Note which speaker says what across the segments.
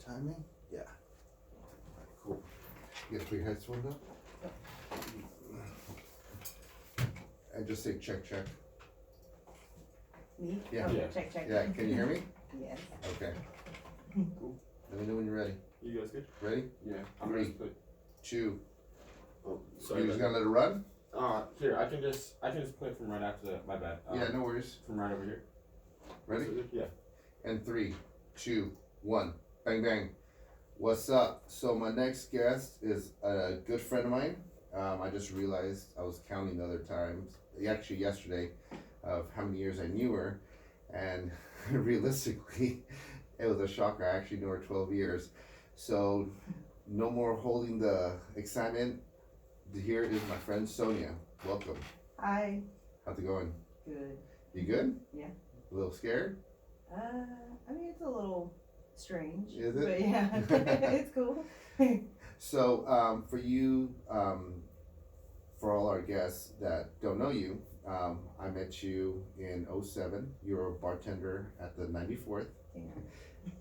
Speaker 1: timing? Yeah. Alright, cool. You gotta put your headphones up? And just say check, check.
Speaker 2: Me?
Speaker 1: Yeah.
Speaker 2: Oh,
Speaker 3: Yeah.
Speaker 2: check, check.
Speaker 1: Yeah, can you hear me?
Speaker 2: Yes.
Speaker 1: Okay.
Speaker 3: Cool.
Speaker 1: Let me know when you're ready.
Speaker 3: You guys good?
Speaker 1: Ready?
Speaker 3: Yeah. I'm
Speaker 1: Three.
Speaker 3: gonna put.
Speaker 1: 2.
Speaker 3: Oh,
Speaker 1: You
Speaker 3: sorry.
Speaker 1: just gonna let it run?
Speaker 3: Here, I can just play from right after that. My bad.
Speaker 1: Yeah, no worries.
Speaker 3: From right over here.
Speaker 1: Ready?
Speaker 3: Yeah.
Speaker 1: And 3, 2, 1. Bang, bang. What's up? So my next guest is a good friend of mine. I just realized I was counting the other times, actually yesterday, of how many years I knew her, and realistically, it was a shocker. I actually knew her 12 years. So no more holding the excitement. Here is my friend Sonia. Welcome.
Speaker 2: Hi.
Speaker 1: How's it going?
Speaker 2: Good.
Speaker 1: You good?
Speaker 2: Yeah.
Speaker 1: A little scared?
Speaker 2: I mean, it's a little strange.
Speaker 1: Is it?
Speaker 2: But yeah, it's cool.
Speaker 1: So, for you, for all our guests that don't know you, I met you in '07. You were a bartender at the 94th
Speaker 2: Yeah.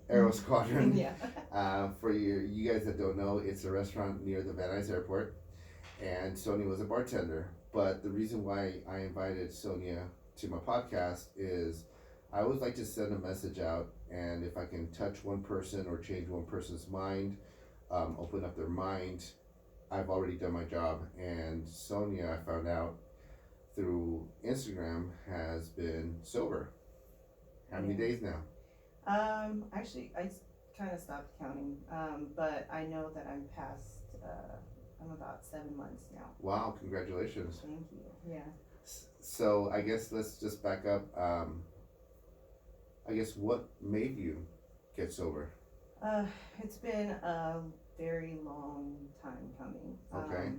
Speaker 1: Aero Squadron.
Speaker 2: Yeah.
Speaker 1: For you guys that don't know, it's a restaurant near the Van Nuys Airport, and Sonia was a bartender. But the reason why I invited Sonia to my podcast is I always like to send a message out, and if I can touch one person or change one person's mind, open up their mind, I've already done my job. And Sonia, I found out through Instagram, has been sober. How many days now?
Speaker 2: Actually, I kind of stopped counting, but I know that I'm past, I'm about 7 months now.
Speaker 1: Wow, congratulations.
Speaker 2: Thank you. Yeah.
Speaker 1: So I guess let's just back up. I guess what made you get sober?
Speaker 2: It's been a very long time coming.
Speaker 1: Okay.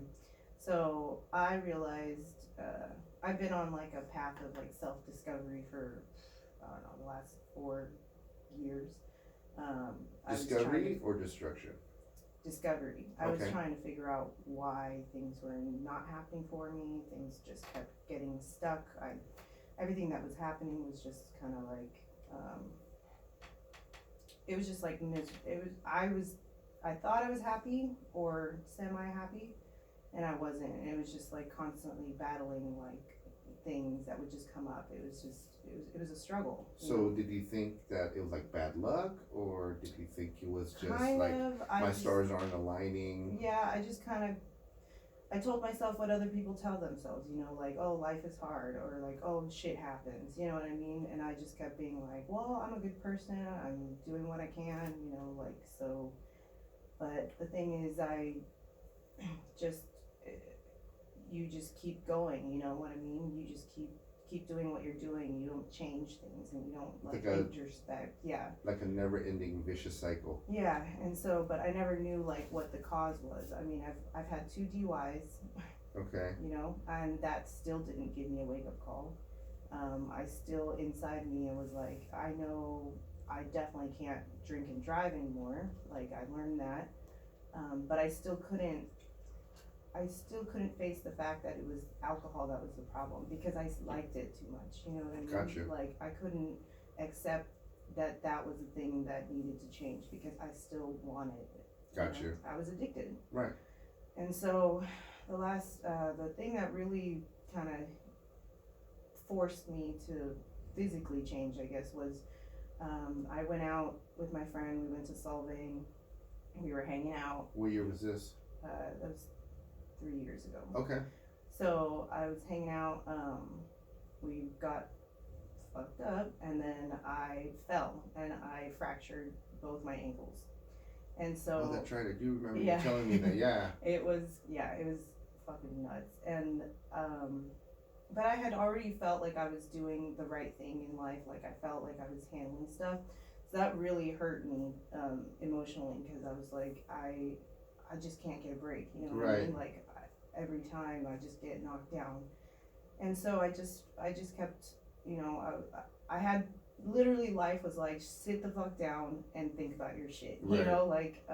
Speaker 2: So I realized, I've been on like a path of like self-discovery for, I don't know, the last 4 years.
Speaker 1: Discovery or destruction?
Speaker 2: Discovery. I was
Speaker 1: Okay.
Speaker 2: trying to figure out why things were not happening for me. Things just kept getting stuck. Everything that was happening was just kind of like, it was just like I thought I was happy or semi-happy, and I wasn't. And it was just like constantly battling like things that would just come up. It was a struggle.
Speaker 1: So did you think that it was like bad luck, or did you think it was just
Speaker 2: Kind
Speaker 1: like
Speaker 2: of.
Speaker 1: my stars aren't aligning?
Speaker 2: Yeah, I just kind of, I told myself what other people tell themselves, you know, like, oh, life is hard, or like, oh, shit happens, you know what I mean? And I just kept being like, well, I'm a good person, I'm doing what I can, you know, like, so, but the thing is, I just, you just keep going, you know what I mean? You just keep doing what you're doing, you don't change things, and you don't like introspect, yeah.
Speaker 1: Like a never-ending vicious cycle.
Speaker 2: Yeah, and so, but I never knew like what the cause was. I mean, I've had 2 DUIs,
Speaker 1: Okay.
Speaker 2: you know, and that still didn't give me a wake-up call. I still, inside me, it was like, I know I definitely can't drink and drive anymore, like I learned that, but I still couldn't face the fact that it was alcohol that was the problem, because I liked it too much, you know what I mean?
Speaker 1: Gotcha.
Speaker 2: Like, I couldn't accept that that was the thing that needed to change, because I still wanted it.
Speaker 1: Gotcha.
Speaker 2: You know? I was addicted.
Speaker 1: Right.
Speaker 2: And so, the thing that really kind of forced me to physically change, I guess, was, I went out with my friend, we went to Solvang, we were hanging out.
Speaker 1: What year was this?
Speaker 2: That was 3 years ago.
Speaker 1: Okay.
Speaker 2: So I was hanging out, we got fucked up, and then I fell and I fractured both my ankles. And so
Speaker 1: Oh, that's right. I do remember
Speaker 2: Yeah.
Speaker 1: you telling me that. Yeah.
Speaker 2: it was fucking nuts. And but I had already felt like I was doing the right thing in life, like I felt like I was handling stuff. So that really hurt me emotionally, because I was like, I just can't get a break, you know what I mean? Like every time I just get knocked down. And so I just kept, you know, I had literally, life was like, sit the fuck down and think about your shit, you know, like,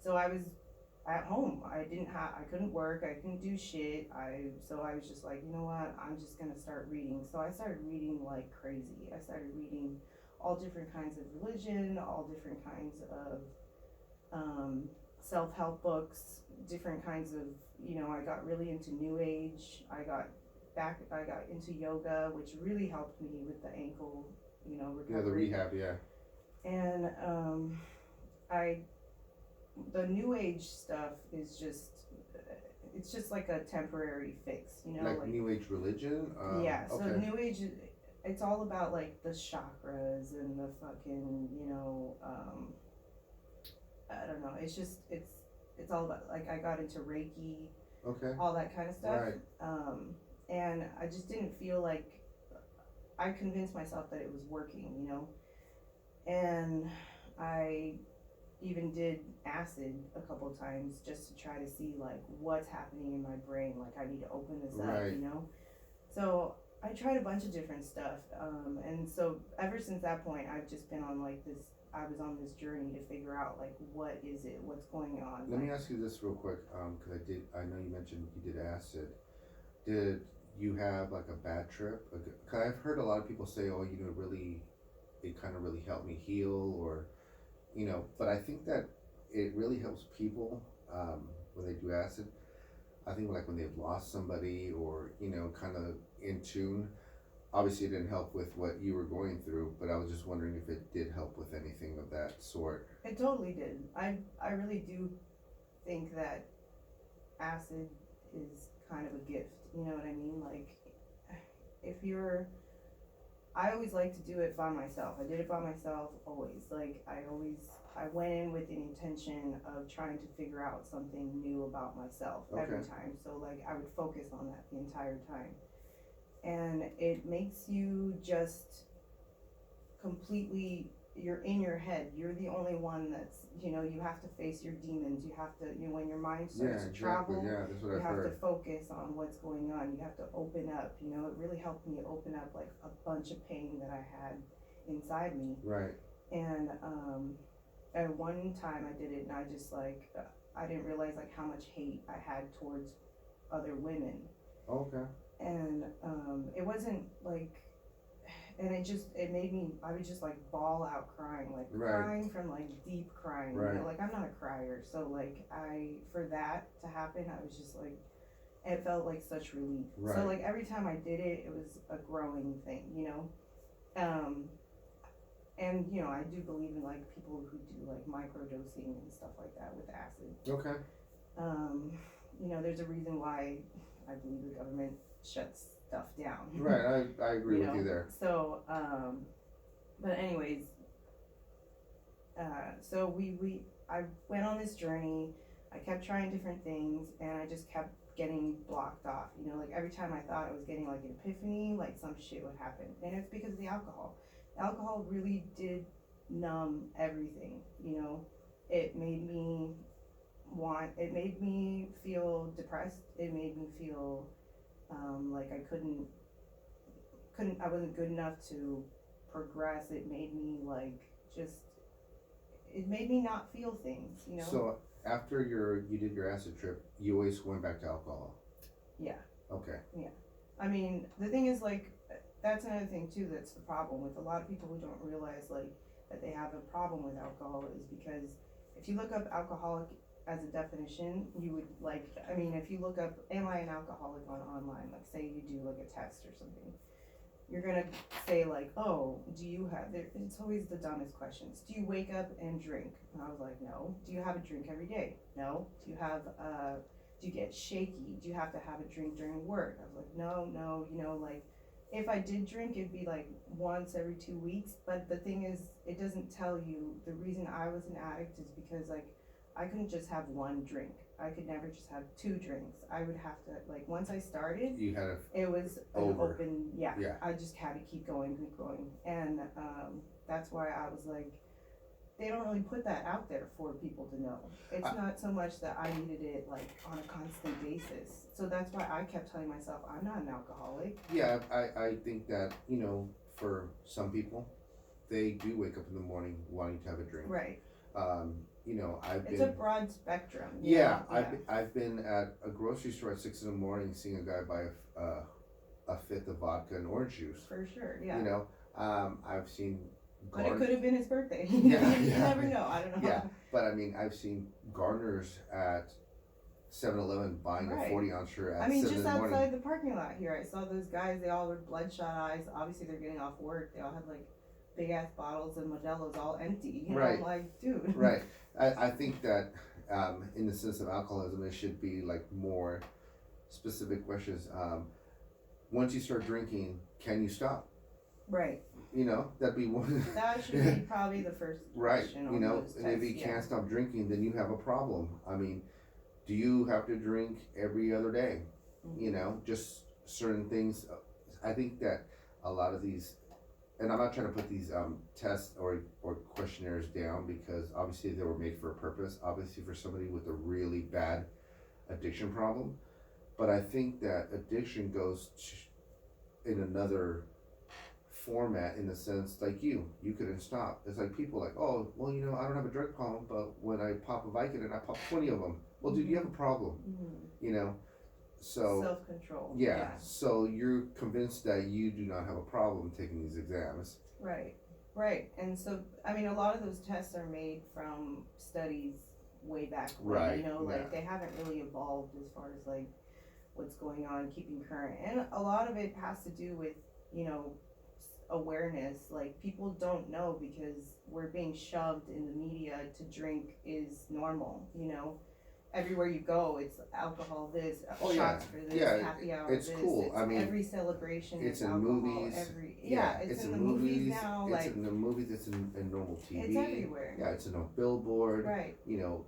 Speaker 2: so I was at home. I couldn't work, I couldn't do shit. So I was just like, you know what, I'm just gonna start reading. So I started reading like crazy. I started reading all different kinds of religion, all different kinds of self-help books, different kinds of, I got really into new age. I got into yoga, which really helped me with the ankle, recovery.
Speaker 1: Yeah, the rehab, yeah.
Speaker 2: And I the new age stuff is just, it's just like a temporary fix,
Speaker 1: Like New Age religion?
Speaker 2: yeah, so
Speaker 1: Okay.
Speaker 2: new age, it's all about like the chakras and the fucking, I don't know, it's all about, like, I got into Reiki,
Speaker 1: Okay.
Speaker 2: all that kind of stuff.
Speaker 1: Right.
Speaker 2: And I just didn't feel like, I convinced myself that it was working, and I even did acid a couple times just to try to see like what's happening in my brain, like I need to open this up,
Speaker 1: Right.
Speaker 2: So I tried a bunch of different stuff, and so ever since that point I've just been on like this, I was on this journey to figure out like what is it, what's going on.
Speaker 1: Let me ask you this real quick, because I know you mentioned you did acid. Did you have like a bad trip? Cause I've heard a lot of people say, oh, really, it kind of really helped me heal, or, but I think that it really helps people, when they do acid. I think like when they've lost somebody, or, kind of in tune. Obviously, it didn't help with what you were going through, but I was just wondering if it did help with anything of that sort.
Speaker 2: It totally did. I really do think that acid is kind of a gift, you know what I mean? Like, if you're, I always like to do it by myself. I did it by myself always. Like, I went in with the intention of trying to figure out something new about myself every
Speaker 1: Okay.
Speaker 2: time. So, like, I would focus on that the entire time. And it makes you just completely, you're in your head. You're the only one that's, you have to face your demons. You have to, when your mind starts to travel,
Speaker 1: Yeah, that's what
Speaker 2: you
Speaker 1: I've
Speaker 2: have
Speaker 1: heard.
Speaker 2: to focus on what's going on. You have to open up, it really helped me open up like a bunch of pain that I had inside me.
Speaker 1: Right.
Speaker 2: And at one time I did it, and I just like, I didn't realize like how much hate I had towards other women.
Speaker 1: Okay.
Speaker 2: And it wasn't like, and it made me, I would just like bawl out crying, like
Speaker 1: Right.
Speaker 2: crying from like deep crying,
Speaker 1: Right.
Speaker 2: like I'm not a crier, so like for that to happen, I was just like, it felt like such relief.
Speaker 1: Right.
Speaker 2: So like every time I did it, it was a growing thing, and I do believe in like people who do like microdosing and stuff like that with acid.
Speaker 1: Okay.
Speaker 2: There's a reason why I believe the government shuts stuff down.
Speaker 1: Right, I agree with you there.
Speaker 2: So, but anyways, so I went on this journey. I kept trying different things, and I just kept getting blocked off. Like every time I thought I was getting like an epiphany, like some shit would happen, and it's because of the alcohol. The alcohol really did numb everything. It made me it made me feel depressed. It made me feel like I wasn't good enough to progress. It made me like it made me not feel things,
Speaker 1: So after you did your acid trip, you always went back to alcohol?
Speaker 2: Yeah.
Speaker 1: Okay.
Speaker 2: Yeah. I mean, the thing is, like, that's another thing too that's the problem with a lot of people who don't realize like that they have a problem with alcohol, is because if you look up alcoholic as a definition, you would if you look up, am I an alcoholic online, like say you do like a test or something, you're gonna say like, oh, do you have, it's always the dumbest questions. Do you wake up and drink? And I was like, no. Do you have a drink every day? No. Do you get shaky? Do you have to have a drink during work? I was like, no, like, if I did drink, it'd be like once every 2 weeks. But the thing is, it doesn't tell you the reason I was an addict is because like I couldn't just have one drink. I could never just have 2 drinks. I would have to, like, once I started,
Speaker 1: You had
Speaker 2: it was an
Speaker 1: over.
Speaker 2: open, yeah.
Speaker 1: Yeah.
Speaker 2: I just had to keep going. And that's why I was like, they don't really put that out there for people to know. It's not so much that I needed it like on a constant basis. So that's why I kept telling myself, I'm not an alcoholic.
Speaker 1: Yeah, I think that, for some people, they do wake up in the morning wanting to have a drink.
Speaker 2: Right.
Speaker 1: It's
Speaker 2: a broad spectrum.
Speaker 1: Yeah, I've been at a grocery store at 6 in the morning seeing a guy buy a fifth of vodka and orange juice.
Speaker 2: For sure, yeah.
Speaker 1: I've seen
Speaker 2: But it could have been his birthday.
Speaker 1: Yeah,
Speaker 2: You
Speaker 1: yeah.
Speaker 2: never know. I don't know.
Speaker 1: Yeah, But I mean, I've seen gardeners at 7-Eleven buying a
Speaker 2: Right.
Speaker 1: 40 ouncer at
Speaker 2: I mean,
Speaker 1: 7
Speaker 2: just
Speaker 1: in the morning.
Speaker 2: outside the parking lot here, I saw those guys. They all were bloodshot eyes. Obviously, they're getting off work. They all had like big ass bottles of Modelo's all empty. You know,
Speaker 1: Right.
Speaker 2: I'm like, dude.
Speaker 1: Right. I think that in the sense of alcoholism, it should be like more specific questions. Once you start drinking, can you stop?
Speaker 2: Right.
Speaker 1: You know, that'd be one.
Speaker 2: That should be probably the first
Speaker 1: Right.
Speaker 2: question
Speaker 1: You
Speaker 2: on
Speaker 1: know,
Speaker 2: those
Speaker 1: and if
Speaker 2: tests,
Speaker 1: you
Speaker 2: yeah.
Speaker 1: can't stop drinking, then you have a problem. I mean, do you have to drink every other day? You know, just certain things. I think that a lot of these, and I'm not trying to put these tests or questionnaires down, because obviously they were made for a purpose, obviously for somebody with a really bad addiction problem. But I think that addiction goes in another format, in the sense like you couldn't stop. It's like people like, oh well, you know, I don't have a drug problem, but when I pop a Vicodin, I pop 20 of them. Well, dude, you have a problem. You know, so
Speaker 2: Self-control.
Speaker 1: yeah, so you're convinced that you do not have a problem taking these exams.
Speaker 2: Right. Right. And so, I mean, a lot of those tests are made from studies way back when,
Speaker 1: Right,
Speaker 2: you know, like
Speaker 1: yeah.
Speaker 2: they haven't really evolved as far as like what's going on, keeping current. And a lot of it has to do with, you know, awareness. Like people don't know because we're being shoved in the media to drink is normal, you know. Everywhere you go, it's alcohol. This
Speaker 1: Oh,
Speaker 2: shots
Speaker 1: yeah.
Speaker 2: for this,
Speaker 1: Yeah,
Speaker 2: happy hour.
Speaker 1: it's
Speaker 2: this.
Speaker 1: cool.
Speaker 2: It's
Speaker 1: I mean,
Speaker 2: every celebration.
Speaker 1: it's in
Speaker 2: alcohol,
Speaker 1: movies.
Speaker 2: Every it's in the movies now.
Speaker 1: It's
Speaker 2: Like
Speaker 1: in the movies. It's in normal TV.
Speaker 2: it's everywhere.
Speaker 1: Yeah, it's in a billboard.
Speaker 2: Right.
Speaker 1: You know,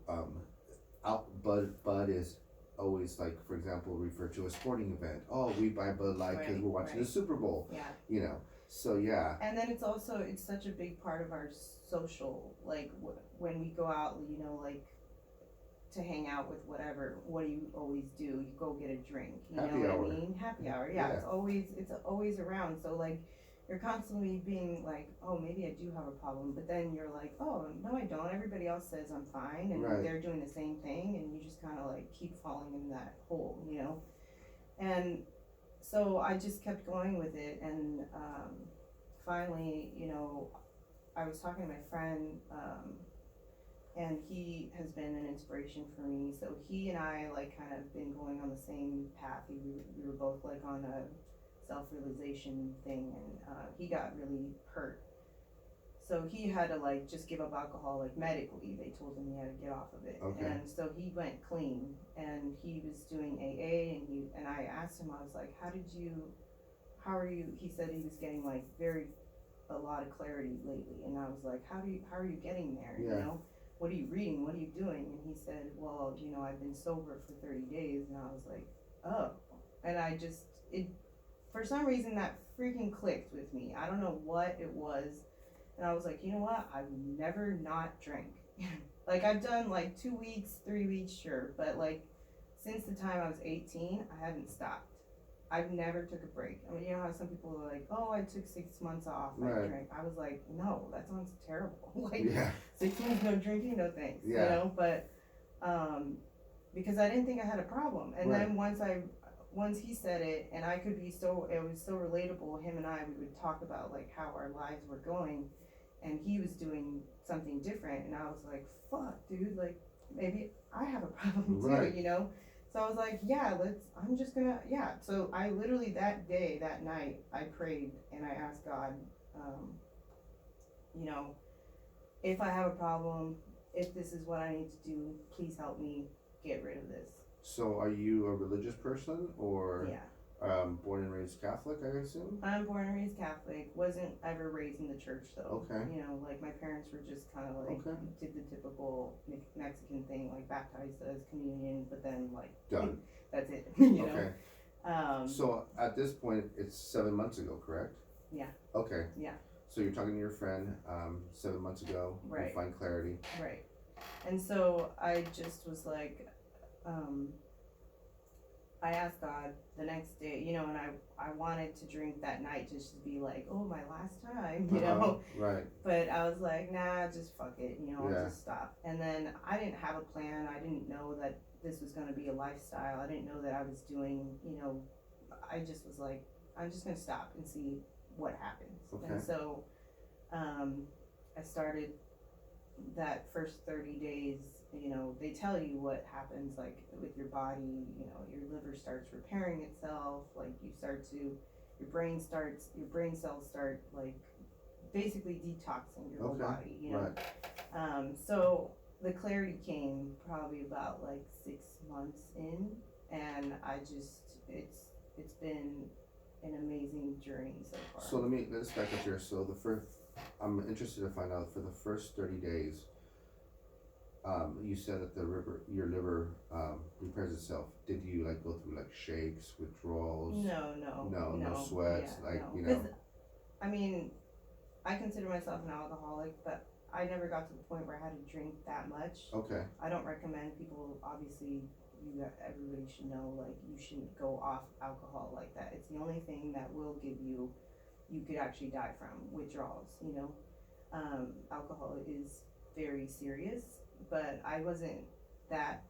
Speaker 1: Bud is always, like, for example, referred to a sporting event. Oh, we buy Bud Light because
Speaker 2: Right,
Speaker 1: we're watching
Speaker 2: right.
Speaker 1: the Super Bowl.
Speaker 2: Yeah.
Speaker 1: You know, so yeah.
Speaker 2: And then it's such a big part of our social, like when we go out, you know, like to hang out with whatever. What do you always do? You go get a drink. You
Speaker 1: Happy
Speaker 2: know
Speaker 1: hour.
Speaker 2: what I mean? Happy hour. Yeah,
Speaker 1: Yeah.
Speaker 2: it's always around. So like you're constantly being like, oh, maybe I do have a problem, but then you're like, oh no, I don't. Everybody else says I'm fine, and
Speaker 1: Right.
Speaker 2: they're doing the same thing, and you just kind of like keep falling in that hole, you know. And so I just kept going with it, and finally, you know, I was talking to my friend, and he has been an inspiration for me. So he and I like kind of been going on the same path. We were both like on a self-realization thing, and he got really hurt. So he had to like just give up alcohol, like medically. They told him he had to get off of it.
Speaker 1: Okay.
Speaker 2: And so he went clean, and he was doing AA, and I asked him, I was like, how are you? He said he was getting like a lot of clarity lately, and I was like, how are you getting there?
Speaker 1: Yeah.
Speaker 2: You know, what are you reading? What are you doing? And he said, well, you know, I've been sober for 30 days, and I was like, oh, and for some reason that freaking clicked with me. I don't know what it was. And I was like, you know what? I've never not drank. Like I've done like 2 weeks, 3 weeks, sure. But like since the time I was 18, I haven't stopped. I've never took a break. I mean, you know how some people are like, oh, I took 6 months off. I
Speaker 1: Right.
Speaker 2: drank. I was like, no, that sounds terrible. Like
Speaker 1: Yeah.
Speaker 2: 6 months no drinking, no thanks.
Speaker 1: Yeah.
Speaker 2: You know, but because I didn't think I had a problem. And
Speaker 1: Right.
Speaker 2: then once he said it, and it was so relatable. Him and I, we would talk about like how our lives were going, and he was doing something different, and I was like, fuck, dude, like maybe I have a problem too,
Speaker 1: Right.
Speaker 2: you know? So I was like, yeah. So I literally that night, I prayed and I asked God, you know, if I have a problem, if this is what I need to do, please help me get rid of this.
Speaker 1: So are you a religious person, or
Speaker 2: Yeah.
Speaker 1: born and raised Catholic, I assume?
Speaker 2: I'm born and raised Catholic. Wasn't ever raised in the church though.
Speaker 1: Okay.
Speaker 2: You know, like my parents were just kind of like
Speaker 1: Okay.
Speaker 2: did the typical Mexican thing, like baptized us, communion, but then like
Speaker 1: Done.
Speaker 2: that's it. You
Speaker 1: Okay.
Speaker 2: know.
Speaker 1: So at this point, it's 7 months ago, correct?
Speaker 2: Yeah.
Speaker 1: Okay.
Speaker 2: Yeah.
Speaker 1: So you're talking to your friend 7 months ago.
Speaker 2: Right.
Speaker 1: You find clarity.
Speaker 2: Right. And so I just was like, I asked God the next day, you know, and I wanted to drink that night just to be like, oh, my last time, you know.
Speaker 1: Right.
Speaker 2: But I was like, nah, just fuck it, you know,
Speaker 1: Yeah.
Speaker 2: I'll just stop. And then I didn't have a plan. I didn't know that this was going to be a lifestyle. I didn't know that I was doing, you know, I just was like, I'm just going to stop and see what happens.
Speaker 1: Okay.
Speaker 2: And so I started that first 30 days, you know, they tell you what happens like with your body, you know, your liver starts repairing itself, like your brain cells start like basically detoxing your whole
Speaker 1: Okay.
Speaker 2: body, you know.
Speaker 1: Right.
Speaker 2: So the clarity came probably about like 6 months in, and it's been an amazing journey so far.
Speaker 1: So let's back up here. So the first, I'm interested to find out for the first 30 days. You said that your liver repairs itself. Did you like go through like shakes, withdrawals? No sweats,
Speaker 2: Yeah,
Speaker 1: like
Speaker 2: no.
Speaker 1: you
Speaker 2: 'Cause,
Speaker 1: know.
Speaker 2: I mean, I consider myself an alcoholic, but I never got to the point where I had to drink that much.
Speaker 1: Okay.
Speaker 2: I don't recommend people. Obviously, everybody should know like you shouldn't go off alcohol like that. It's the only thing that will give you could actually die from withdrawals. You know, alcohol is very serious, but I wasn't that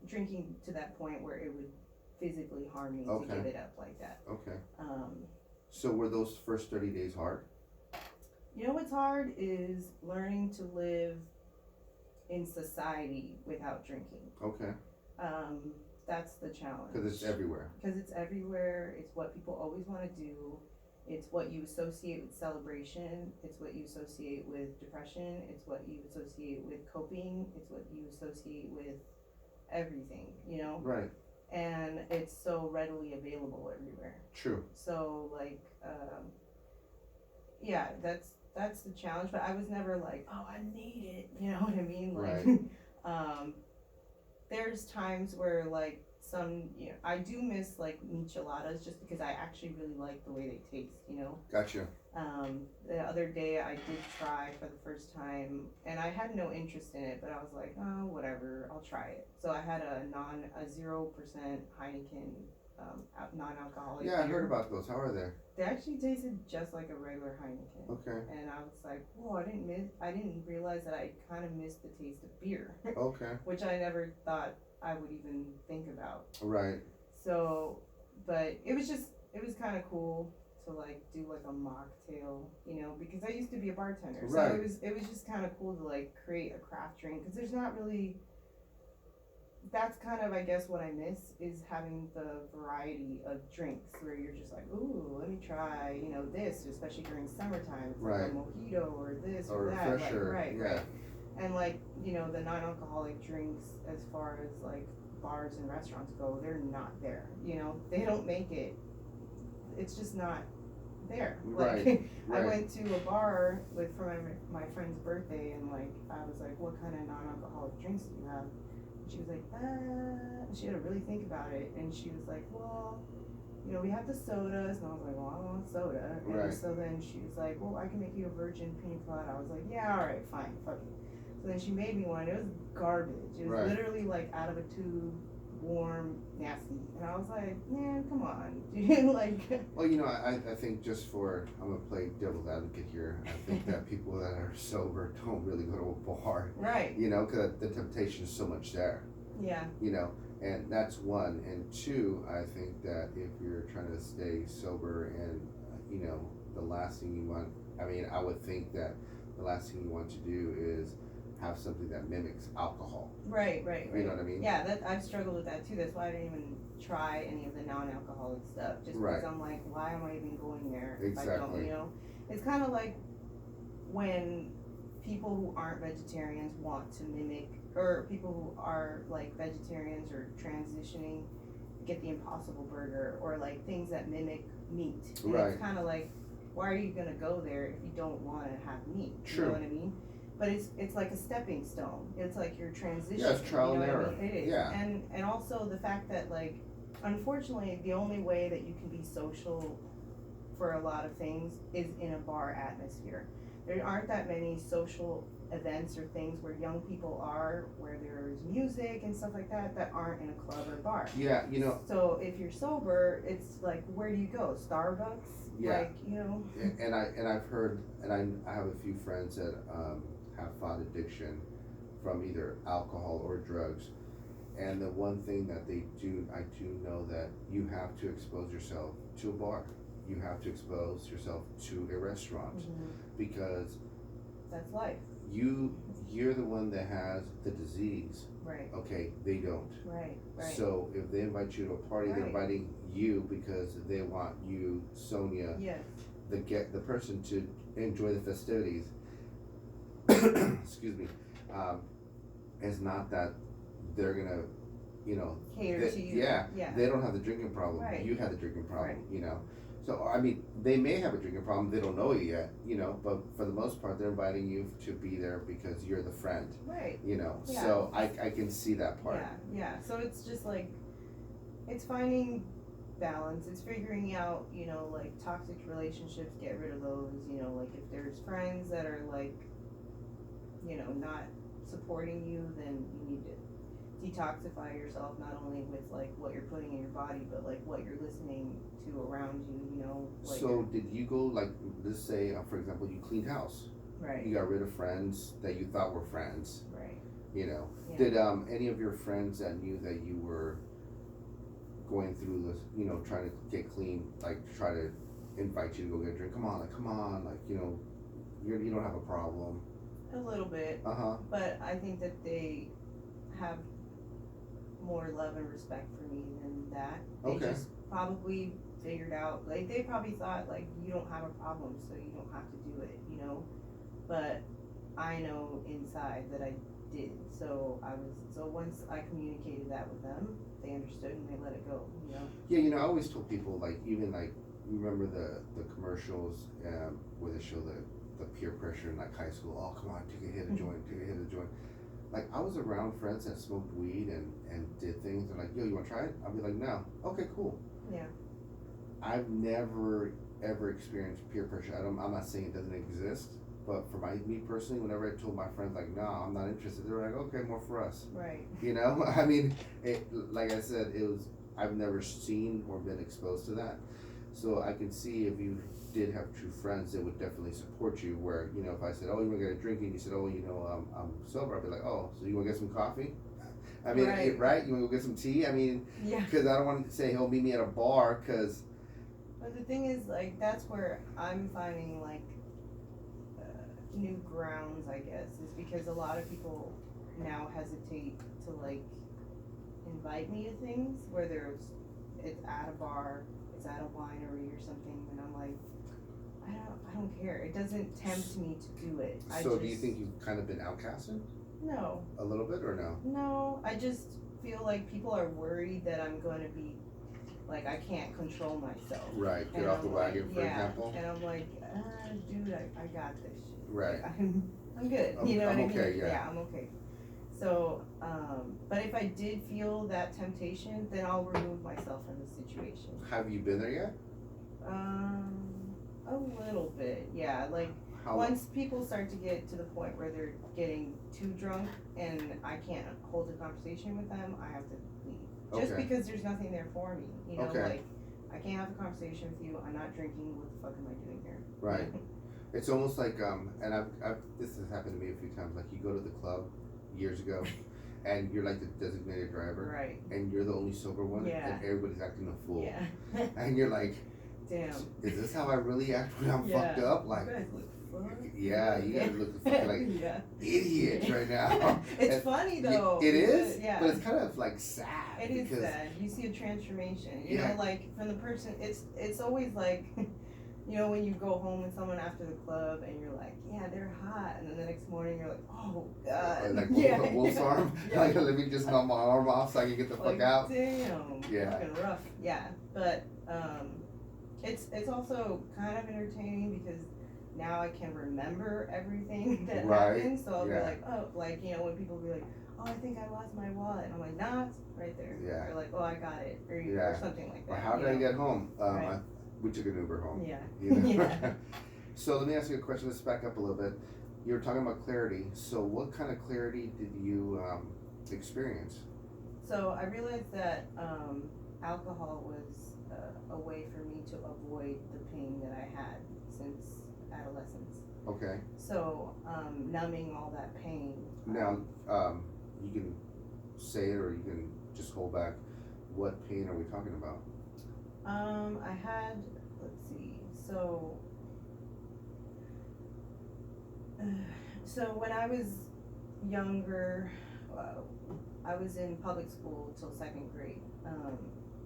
Speaker 2: drinking to that point where it would physically harm me to give it up like that.
Speaker 1: Okay.
Speaker 2: Um,
Speaker 1: So were those first 30 days hard?
Speaker 2: you know what's hard is learning to live in society without drinking.
Speaker 1: Okay.
Speaker 2: That's the challenge.
Speaker 1: Because it's everywhere.
Speaker 2: Because it's everywhere. It's what people always want to do. It's what you associate with celebration. It's what you associate with depression. It's what you associate with coping. It's what you associate with everything, you know?
Speaker 1: Right.
Speaker 2: And it's so readily available everywhere.
Speaker 1: True.
Speaker 2: So, like, yeah, that's the challenge. But I was never like, oh, I need it. You know what I mean? Like,
Speaker 1: Right.
Speaker 2: there's times where like I do miss like micheladas just because I actually really like the way they taste, you know.
Speaker 1: Gotcha.
Speaker 2: The other day I did try for the first time and I had no interest in it, but I was like, oh, whatever, I'll try it. So I had a 0% Heineken non-alcoholic
Speaker 1: Yeah, I
Speaker 2: beer.
Speaker 1: heard about those. How are they?
Speaker 2: They actually tasted just like a regular Heineken.
Speaker 1: Okay.
Speaker 2: And I was like, whoa, I didn't realize that I kind of missed the taste of beer.
Speaker 1: Okay.
Speaker 2: Which I never thought I would even think about.
Speaker 1: Right.
Speaker 2: So, but it was kind of cool to like do like a mocktail, you know, because I used to be a bartender.
Speaker 1: Right.
Speaker 2: So it was just kind of cool to like create a craft drink because there's not really. That's kind of, I guess, what I miss is having the variety of drinks where you're just like, ooh, let me try, you know, this, especially during summertime. It's
Speaker 1: Right.
Speaker 2: like a mojito or this
Speaker 1: Or
Speaker 2: or that.
Speaker 1: refresher.
Speaker 2: Like, right,
Speaker 1: Yeah.
Speaker 2: right. And like, you know, the non-alcoholic drinks as far as like bars and restaurants go, they're not there. You know, they don't make it. It's just not there. Like,
Speaker 1: Right.
Speaker 2: I
Speaker 1: Right.
Speaker 2: went to a bar for my friend's birthday and like, I was like, what kind of non-alcoholic drinks do you have? She was like, she had to really think about it, and she was like, well, you know, we have the sodas, and I was like, well, I don't want soda, and
Speaker 1: Right.
Speaker 2: so then she was like, well, I can make you a virgin pina colada. I was like, yeah, all right, fine, fuck it. So then she made me one. It was garbage. It was
Speaker 1: Right.
Speaker 2: literally like out of a tube, warm, nasty, and I was like, man, come on, dude, like.
Speaker 1: Well, you know, I think just I'm gonna play devil's advocate here. I think that people that are sober don't really go to a bar.
Speaker 2: Right.
Speaker 1: You know, because the temptation is so much there.
Speaker 2: Yeah.
Speaker 1: You know, and that's one. And two, I think that if you're trying to stay sober and, you know, the last thing you want, I mean, I would think that the last thing you want to do is have something that mimics alcohol.
Speaker 2: Right.
Speaker 1: You know what I mean?
Speaker 2: Yeah, I've struggled with that too. That's why I didn't even try any of the non-alcoholic stuff. Just
Speaker 1: Right.
Speaker 2: because I'm like, why am I even going there if I
Speaker 1: Exactly.
Speaker 2: don't, you know? It's kind of like when people who aren't vegetarians want to mimic, or people who are like vegetarians or transitioning, get the Impossible Burger or like things that mimic meat. And
Speaker 1: Right.
Speaker 2: It's kind of like, why are you gonna go there if you don't want to have meat?
Speaker 1: True.
Speaker 2: You know what I mean? But it's like a stepping stone. It's like your transition.
Speaker 1: Yeah, it's trial
Speaker 2: you know
Speaker 1: and
Speaker 2: what I
Speaker 1: error.
Speaker 2: mean? It is.
Speaker 1: Yeah.
Speaker 2: And also the fact that like, unfortunately, the only way that you can be social for a lot of things is in a bar atmosphere. There aren't that many social events or things where young people are, where there's music and stuff like that, that aren't in a club or bar.
Speaker 1: Yeah, you know.
Speaker 2: So if you're sober, it's like, where do you go? Starbucks?
Speaker 1: Yeah.
Speaker 2: Like, you know.
Speaker 1: And I've heard, and I have a few friends that have fought addiction from either alcohol or drugs. And the one thing that I do know that you have to expose yourself to a bar. You have to expose yourself to a restaurant
Speaker 2: Mhm.
Speaker 1: because
Speaker 2: That's life.
Speaker 1: you're the one that has the disease.
Speaker 2: Right.
Speaker 1: Okay, they don't.
Speaker 2: Right. Right.
Speaker 1: So if they invite you to a party, they're
Speaker 2: Right.
Speaker 1: inviting you because they want you, Sonia,
Speaker 2: Yes.
Speaker 1: the person to enjoy the festivities. Excuse me. Um, it's not that they're gonna, you know,
Speaker 2: Cater to you.
Speaker 1: yeah,
Speaker 2: Yeah.
Speaker 1: they don't have the drinking problem.
Speaker 2: Right.
Speaker 1: You have the drinking problem.
Speaker 2: Right.
Speaker 1: You know, so I mean, they may have a drinking problem. They don't know it yet. You know, but for the most part, they're inviting you to be there because you're the friend.
Speaker 2: Right.
Speaker 1: You know,
Speaker 2: Yeah.
Speaker 1: so I can see that part.
Speaker 2: Yeah. Yeah. So it's just like, it's finding balance. It's figuring out, you know, like toxic relationships, get rid of those. You know, like if there's friends that are like, you know, not supporting you, then you need to detoxify yourself, not only with like what you're putting in your body, but like what you're listening to around you, you know. Like
Speaker 1: So did you go like, let's say, for example, you cleaned house.
Speaker 2: right.
Speaker 1: You got rid of friends that you thought were friends.
Speaker 2: Right.
Speaker 1: You know,
Speaker 2: Yeah.
Speaker 1: did any of your friends that knew that you were going through this, you know, trying to get clean, like try to invite you to go get a drink? Come on, like you know, you don't have a problem.
Speaker 2: A little bit,
Speaker 1: Uh-huh.
Speaker 2: but I think that they have more love and respect for me than that. They
Speaker 1: Okay.
Speaker 2: just probably figured out, like they probably thought like you don't have a problem, so you don't have to do it, you know. But I know inside that I did. So once I communicated that with them, they understood and they let it go, you know.
Speaker 1: Yeah, you know, I always told people, like, even like, remember the commercials where they show the peer pressure in like high school. Oh, come on, take a hit of joint, take a hit of joint. Like, I was around friends that smoked weed and did things. They're like, yo, you want to try it? I'll be like, no. Okay, cool.
Speaker 2: Yeah.
Speaker 1: I've never ever experienced peer pressure. I'm not saying it doesn't exist, but for me personally, whenever I told my friends like, no, I'm not interested, they were like, okay, more for us.
Speaker 2: Right.
Speaker 1: You know, I mean, like I said, I've never seen or been exposed to that. So I can see if you did have true friends that would definitely support you. Where, you know, if I said, oh, you want to get a drink, and you said, oh, you know, I'm sober, I'd be like, oh, so you want to get some coffee? I mean, right? You want to go get some tea? I mean,
Speaker 2: Yeah.
Speaker 1: because I don't want to say he'll meet me at a bar, because.
Speaker 2: But the thing is, like, that's where I'm finding, like, new grounds, I guess, is because a lot of people now hesitate to, like, invite me to things, whether it's at a bar, it's at a winery or something, and I'm like, I don't care. It doesn't tempt me to do it.
Speaker 1: So do you think you've kind of been outcasted?
Speaker 2: No.
Speaker 1: A little bit, or no?
Speaker 2: No, I just feel like people are worried that I'm going to be, like, I can't control myself.
Speaker 1: Right, get
Speaker 2: And
Speaker 1: off the
Speaker 2: I'm
Speaker 1: wagon,
Speaker 2: like,
Speaker 1: for example.
Speaker 2: And I'm like, dude, I got this shit.
Speaker 1: Right.
Speaker 2: Like, I'm good.
Speaker 1: I'm-
Speaker 2: You know
Speaker 1: I'm
Speaker 2: what I mean?
Speaker 1: okay, yeah.
Speaker 2: Yeah, I'm okay. So, but if I did feel that temptation, then I'll remove myself from the situation.
Speaker 1: Have you been there yet?
Speaker 2: A little bit, yeah. Like,
Speaker 1: How
Speaker 2: once people start to get to the point where they're getting too drunk and I can't hold a conversation with them, I have to leave. Just
Speaker 1: Okay.
Speaker 2: because there's nothing there for me, you know,
Speaker 1: Okay.
Speaker 2: like, I can't have a conversation with you, I'm not drinking, what the fuck am I doing here?
Speaker 1: Right. It's almost like, and I've this has happened to me a few times. Like, you go to the club years ago, and you're like the designated driver,
Speaker 2: Right,
Speaker 1: and you're the only sober one,
Speaker 2: Yeah.
Speaker 1: and everybody's acting a fool,
Speaker 2: yeah.
Speaker 1: and you're like,
Speaker 2: Damn.
Speaker 1: is this how I really act when I'm
Speaker 2: Yeah.
Speaker 1: fucked up? Like,
Speaker 2: You guys look fucked.
Speaker 1: yeah, you guys look fucking like
Speaker 2: Yeah.
Speaker 1: idiots right now.
Speaker 2: It's
Speaker 1: And
Speaker 2: funny though.
Speaker 1: It
Speaker 2: because-
Speaker 1: is,
Speaker 2: Yeah.
Speaker 1: but it's kind of like sad.
Speaker 2: It is
Speaker 1: because,
Speaker 2: sad. You see a transformation. You
Speaker 1: Yeah.
Speaker 2: know, like from the person. It's always like, you know, when you go home with someone after the club and you're like, yeah, they're hot, and then the next morning you're like, oh god.
Speaker 1: like
Speaker 2: yeah.
Speaker 1: wolf's arm.
Speaker 2: Yeah.
Speaker 1: Like, let me just knock my arm off so I can get the fuck
Speaker 2: Like,
Speaker 1: out.
Speaker 2: Damn.
Speaker 1: Yeah.
Speaker 2: Fucking rough. Yeah, but it's also kind of entertaining because now I can remember everything that
Speaker 1: Right.
Speaker 2: happened. So I'll
Speaker 1: Yeah.
Speaker 2: be like, oh, like, you know, when people be like, oh, I think I lost my wallet, and I'm like, nah, it's right there.
Speaker 1: Yeah.
Speaker 2: Or like, oh, I got it, or
Speaker 1: Yeah.
Speaker 2: something like that.
Speaker 1: Or how
Speaker 2: you
Speaker 1: did I
Speaker 2: know?
Speaker 1: get home?
Speaker 2: Right.
Speaker 1: We took an Uber home.
Speaker 2: Yeah.
Speaker 1: You know?
Speaker 2: Yeah.
Speaker 1: So let me ask you a question. Let's back up a little bit. You were talking about clarity. So what kind of clarity did you experience?
Speaker 2: So I realized that alcohol was a way for me to avoid the pain that I had since adolescence.
Speaker 1: Okay.
Speaker 2: So numbing all that pain.
Speaker 1: Now, you can say it or you can just hold back. What pain are we talking about?
Speaker 2: I had, let's see, so So when I was younger, uh, I was in public school till second grade.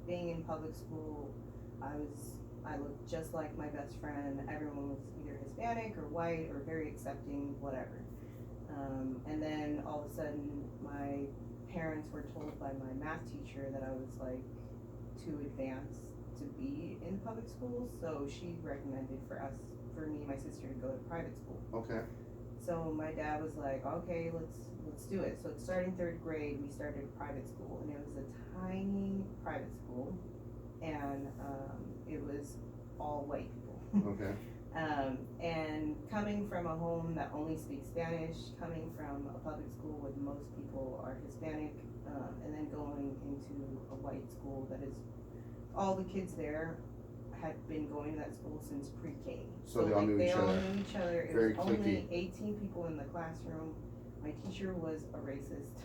Speaker 2: Being in public school, I looked just like my best friend. Everyone was either Hispanic or white or very accepting, whatever. And then all of a sudden, my parents were told by my math teacher that I was like too advanced to be in public school, so she recommended for me and my sister to go to private school.
Speaker 1: Okay.
Speaker 2: So my dad was like, okay, let's do it. So starting third grade, we started a private school, and it was a tiny private school, and it was all white people.
Speaker 1: Okay.
Speaker 2: And coming from a home that only speaks Spanish, coming from a public school where most people are Hispanic, and then going into a white school that is, all the kids there had been going to that school since pre-K.
Speaker 1: So they all knew each other.
Speaker 2: They all knew each other. It
Speaker 1: Very
Speaker 2: was
Speaker 1: cliquey.
Speaker 2: only 18 people in the classroom. My teacher was a racist,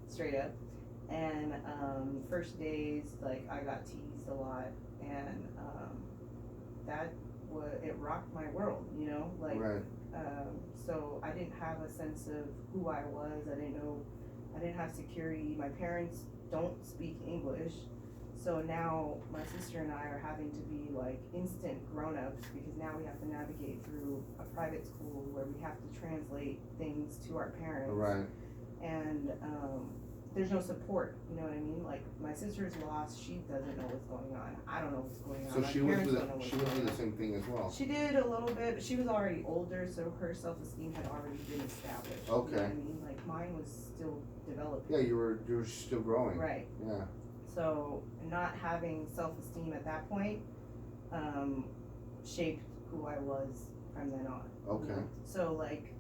Speaker 2: straight up. And first days, like, I got teased a lot, and it rocked my world, you know, like,
Speaker 1: Right.
Speaker 2: so I didn't have a sense of who I was. I didn't have security. My parents don't speak English, so now my sister and I are having to be like instant grown-ups, because now we have to navigate through a private school where we have to translate things to our parents.
Speaker 1: Right.
Speaker 2: And there's no support, you know what I mean? Like, my sister's lost, she doesn't know what's going on. I don't know what's going on.
Speaker 1: So
Speaker 2: My
Speaker 1: she went
Speaker 2: parents
Speaker 1: through
Speaker 2: don't know what's
Speaker 1: she went
Speaker 2: going
Speaker 1: through
Speaker 2: on.
Speaker 1: the same thing as well.
Speaker 2: She did a little bit, but she was already older, so her self-esteem had already been established. You know
Speaker 1: Okay.
Speaker 2: what I mean? Like, mine was still developing.
Speaker 1: Yeah, you were still growing.
Speaker 2: Right.
Speaker 1: Yeah.
Speaker 2: So not having self-esteem at that point shaped who I was from then on.
Speaker 1: Okay.
Speaker 2: So like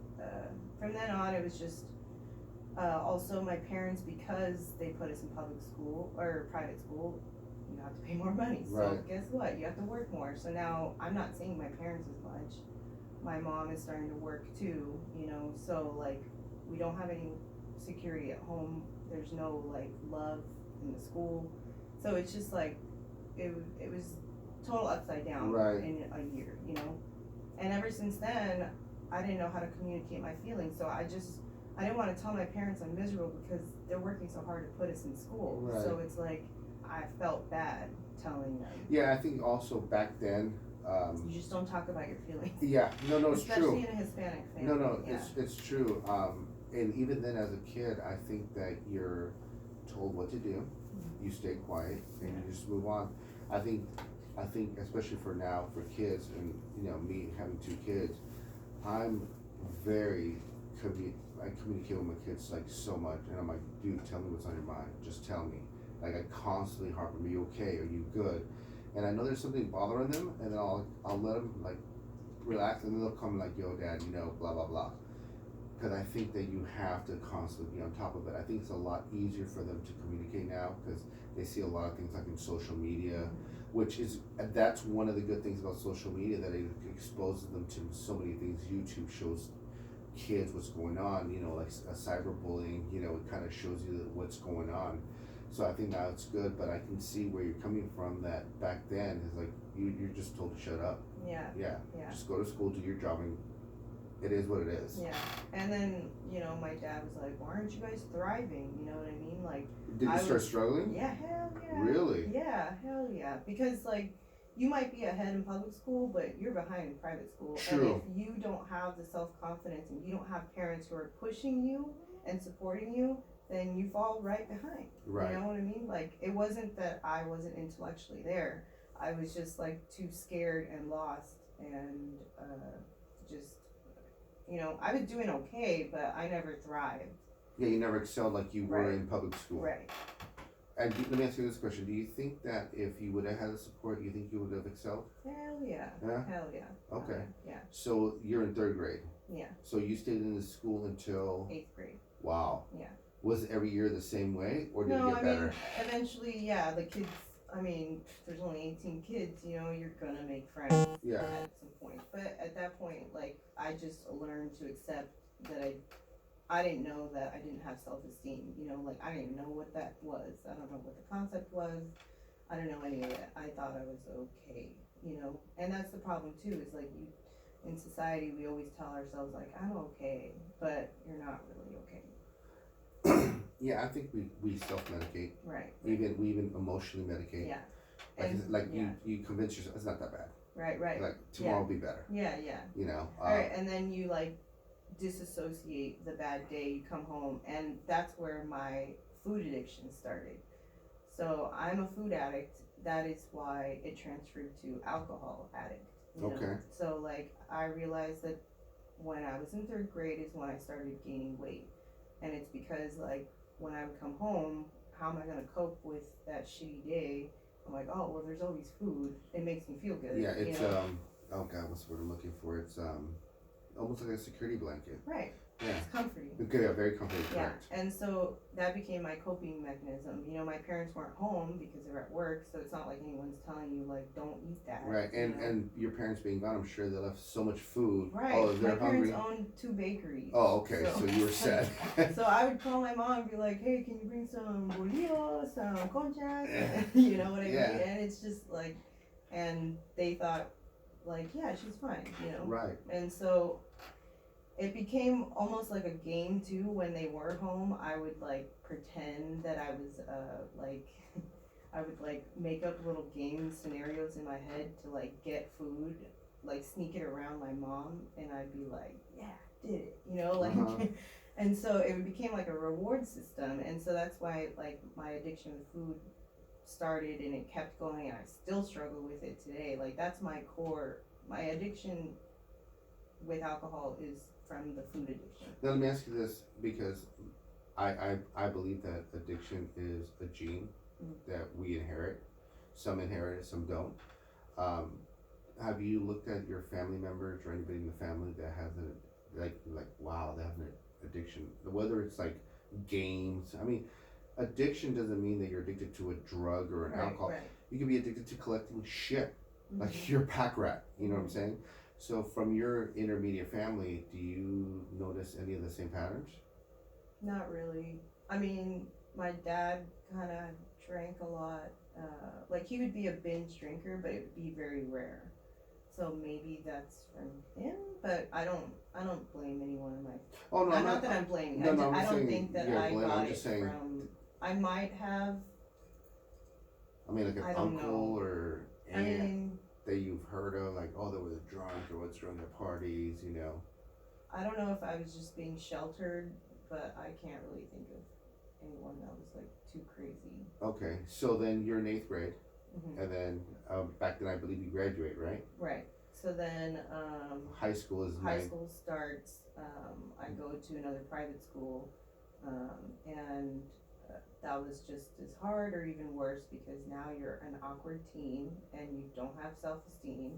Speaker 2: from then on, it was just also my parents, because they put us in public school or private school, you have to pay more money. So
Speaker 1: Right.
Speaker 2: guess what? You have to work more. So now I'm not seeing my parents as much. My mom is starting to work too, you know. So like, we don't have any security at home. There's no like love in the school. So it's just like it was total upside down
Speaker 1: Right.
Speaker 2: in a year, you know. And ever since then, I didn't know how to communicate my feelings. So I didn't want to tell my parents I'm miserable, because they're working so hard to put us in school.
Speaker 1: Right.
Speaker 2: So it's like I felt bad telling them.
Speaker 1: Yeah, I think also back then.
Speaker 2: You just don't talk about your feelings.
Speaker 1: Yeah. No, it's
Speaker 2: Especially
Speaker 1: true.
Speaker 2: in a Hispanic family.
Speaker 1: No,
Speaker 2: Yeah.
Speaker 1: it's true. And even then, as a kid, I think that you're told what to do. You stay quiet and you just move on. I think, especially for now, for kids, and you know, me having 2 kids, I'm very I communicate with my kids like so much, and I'm like, dude, tell me what's on your mind. Just tell me. Like, I constantly harp, are you okay? Are you good? And I know there's something bothering them, and then I'll let them like relax, and then they'll come like, yo, dad, you know, blah blah blah. Because I think that you have to constantly be on top of it. I think it's a lot easier for them to communicate now, because they see a lot of things like in social media, that's one of the good things about social media, that it exposes them to so many things. YouTube shows kids what's going on, you know, like cyberbullying, you know, it kind of shows you what's going on. So I think now it's good, but I can see where you're coming from, that back then is like, you're just told to shut up.
Speaker 2: Yeah.
Speaker 1: Yeah.
Speaker 2: Yeah.
Speaker 1: Just go to school, do your job, and it is what it is.
Speaker 2: Yeah. And then, you know, my dad was like, why aren't you guys thriving? You know what I mean? Like,
Speaker 1: Did you start struggling?
Speaker 2: yeah, hell yeah.
Speaker 1: Really?
Speaker 2: Yeah, hell yeah. Because like, you might be ahead in public school, but you're behind in private school.
Speaker 1: True.
Speaker 2: And if you don't have the self-confidence and you don't have parents who are pushing you and supporting you, then you fall right behind.
Speaker 1: Right.
Speaker 2: You know what I mean? Like, it wasn't that I wasn't intellectually there. I was just like too scared and lost, and just, you know, I was doing okay, but I never thrived.
Speaker 1: Yeah, you never excelled like you were
Speaker 2: Right.
Speaker 1: in public school.
Speaker 2: Right.
Speaker 1: And let me ask you this question. Do you think that if you would have had the support, you think you would have excelled?
Speaker 2: Hell yeah.
Speaker 1: Yeah?
Speaker 2: Hell yeah.
Speaker 1: Okay.
Speaker 2: Yeah.
Speaker 1: So you're in 3rd grade.
Speaker 2: Yeah.
Speaker 1: So you stayed in the school until,
Speaker 2: 8th grade.
Speaker 1: wow.
Speaker 2: Yeah.
Speaker 1: Was it every year the same way, or did
Speaker 2: No,
Speaker 1: it get
Speaker 2: I
Speaker 1: better?
Speaker 2: mean, eventually, yeah, the kids, I mean, there's only 18 kids, you know, you're gonna make friends
Speaker 1: Yeah.
Speaker 2: at some point. But at that point, like, I just learned to accept that I didn't know that I didn't have self-esteem, you know, like, I didn't know what that was. I don't know what the concept was. I don't know any of it. I thought I was okay, you know. And that's the problem too, is like, in society we always tell ourselves like, I'm okay, but you're not really okay.
Speaker 1: Yeah, I think we self-medicate.
Speaker 2: Right.
Speaker 1: We even emotionally medicate.
Speaker 2: Yeah.
Speaker 1: Like
Speaker 2: yeah.
Speaker 1: you convince yourself it's not that bad.
Speaker 2: Right.
Speaker 1: Like tomorrow will be better.
Speaker 2: Yeah.
Speaker 1: You know.
Speaker 2: Alright, and then you like disassociate the bad day, you come home, and that's where my food addiction started. So I'm a food addict, that is why it transferred to alcohol addict. You know?
Speaker 1: Okay.
Speaker 2: So like I realized that when I was in third grade is when I started gaining weight. And it's because like when I would come home, how am I gonna cope with that shitty day? I'm like, oh well, there's always food. It makes me feel good.
Speaker 1: Yeah, it's
Speaker 2: you know?
Speaker 1: oh god, what's the word I'm looking for? It's almost like a security blanket.
Speaker 2: Right.
Speaker 1: Yeah.
Speaker 2: It's comforting.
Speaker 1: Okay, yeah, very comforting.
Speaker 2: Yeah,
Speaker 1: Correct.
Speaker 2: and so that became my coping mechanism. You know, my parents weren't home because they were at work, so it's not like anyone's telling you like, don't eat that.
Speaker 1: Right,
Speaker 2: you know?
Speaker 1: and your parents being gone, I'm sure they left so much food.
Speaker 2: Right.
Speaker 1: Oh,
Speaker 2: My
Speaker 1: they're
Speaker 2: parents
Speaker 1: hungry.
Speaker 2: owned 2 bakeries.
Speaker 1: Oh, okay, so you were set.
Speaker 2: So I would call my mom and be like, hey, can you bring some bolillos, some conchas? You know what I mean? And it's just like, and they thought, like, yeah, she's fine, you know?
Speaker 1: Right.
Speaker 2: And so it became almost like a game too. When they were home, I would like pretend that I was like I would like make up little game scenarios in my head to like get food, like sneak it around my mom, and I'd be like, yeah, did it, you know, like and so it became like a reward system, and so that's why like my addiction with food started, and it kept going, and I still struggle with it today. Like that's my core. My addiction with alcohol is from the food addiction.
Speaker 1: Now let me ask you this, because I believe that addiction is a gene that we inherit. Some inherit it, some don't. Have you looked at your family members or anybody in the family that has a like wow, they have an addiction? Whether it's like games. I mean, addiction doesn't mean that you're addicted to a drug or an alcohol.
Speaker 2: Right.
Speaker 1: You could be addicted to collecting shit. Like you're a pack rat. You know what I'm saying? So from your intermediate family, do you notice any of the same patterns?
Speaker 2: Not really. I mean, my dad kind of drank a lot. Like he would be a binge drinker, but it would be very rare. So maybe that's from him, but I don't blame anyone in my.
Speaker 1: Oh no,
Speaker 2: not that I'm blaming.
Speaker 1: No, no,
Speaker 2: I don't
Speaker 1: saying
Speaker 2: think that
Speaker 1: you're
Speaker 2: I
Speaker 1: blaming.
Speaker 2: got
Speaker 1: I'm
Speaker 2: it
Speaker 1: just saying,
Speaker 2: from. I might have.
Speaker 1: I mean, like an
Speaker 2: I don't
Speaker 1: uncle
Speaker 2: know.
Speaker 1: or
Speaker 2: I
Speaker 1: aunt
Speaker 2: mean,
Speaker 1: that you've heard of, like, oh, there was a drunk or what's drunk at parties, you know.
Speaker 2: I don't know if I was just being sheltered, but I can't really think of anyone that was like too crazy.
Speaker 1: Okay, so then you're in 8th grade,
Speaker 2: Mm-hmm.
Speaker 1: and then back then I believe you graduate, right?
Speaker 2: Right. So then
Speaker 1: High school is
Speaker 2: high
Speaker 1: 9th.
Speaker 2: school starts. I go to another private school, and that was just as hard or even worse because now you're an awkward teen and you don't have self-esteem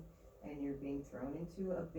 Speaker 2: and you're being thrown into a big